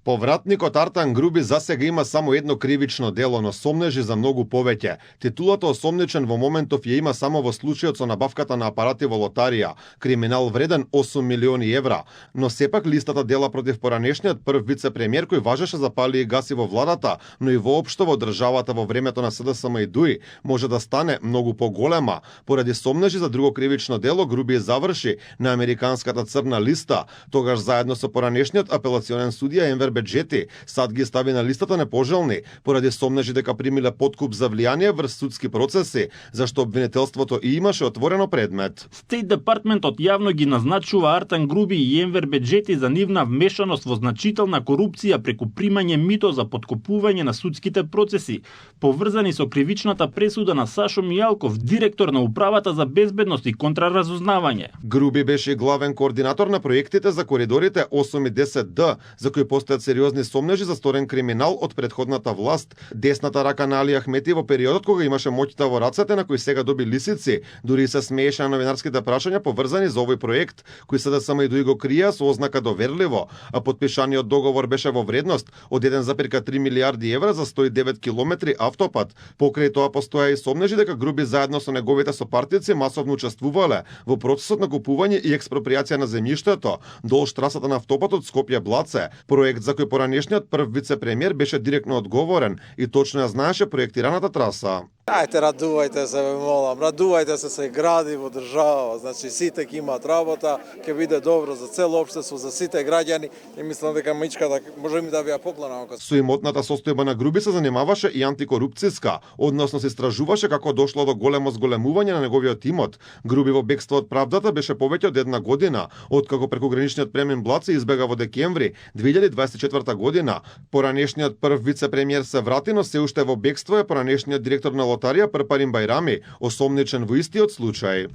Повратникот Артан Груби засега има само едно кривично дело, но сомнежи за многу повеќе. Титулата осомничен во моментов ја има само во случајот со набавката на апарати во лотарија, криминал вреден 8 милиони евра. Но сепак листата дела против поранешниот прв вице-премиер кој важеше за пали и гаси во владата, но и воопшто во државата во времето на СДСМ и ДУИ, може да стане многу поголема. Поради сомнежи за друго кривично дело, Груби заврши на американската црна листа. Тогаш заедно со поранешниот апелационен судија Енвер Беџети, САД ги стави на листата непожелни поради сомнежи дека примиле подкуп за влијание врз судски процеси, зашто обвинителството и имаше отворено предмет. Стейт департментот јавно ги назначува Артан Груби и Енвер Беџети за нивна вмешаност во значителна корупција преку примање мито за подкупување на судските процеси, поврзани со кривичната пресуда на Сашо Мијалков, директор на Управата за безбедност и контраразузнавање. Груби беше главен координатор на проектите за коридорите 8 и 10Д, за кои постојат сериозни сомнежи за сторен криминал од претходната власт. Десната рака на Али Ахмети во периодот кога имаше моќта во рацете на кој сега доби лисици, дури се смееше на новинарските прашања поврзани за овој проект, кој СДСМ и ДУИ го крија со ознака доверливо, а подпишаниот договор беше во вредност од 1,3 милиарди евра за 109 километри автопат. Покрај тоа постоја и сомнежи дека Груби заедно со неговите сопартици масовно учествувале во процесот на купување и експроприација на земјиштето долж трасата на автопатот Скопје-Блаце, проект за кој поранешниот прв вице-премиер беше директно одговорен и точно ја знаеше проектираната траса. Ајте, радувајте се, ве молам, радувајте се гради во држава, значи сите ќе имаат работа, ќе биде добро за цело општество, за сите граѓани и мислам дека мичката можеме да ја поклонам. Со имотната состојба на Груби се занимаваше и антикорупцијска, односно се истражуваше како дошло до големо зголемување на неговиот имот. Груби во бегство од правдата беше повеќе од една година, откако прекограничниот премин Блаце избега во декември 2024 година. Поранешниот прв вице-премиер се врати, но се уште во бегство е поранешниот директор на лотарија Прпарин Бајрами, осомничен во истиот случај.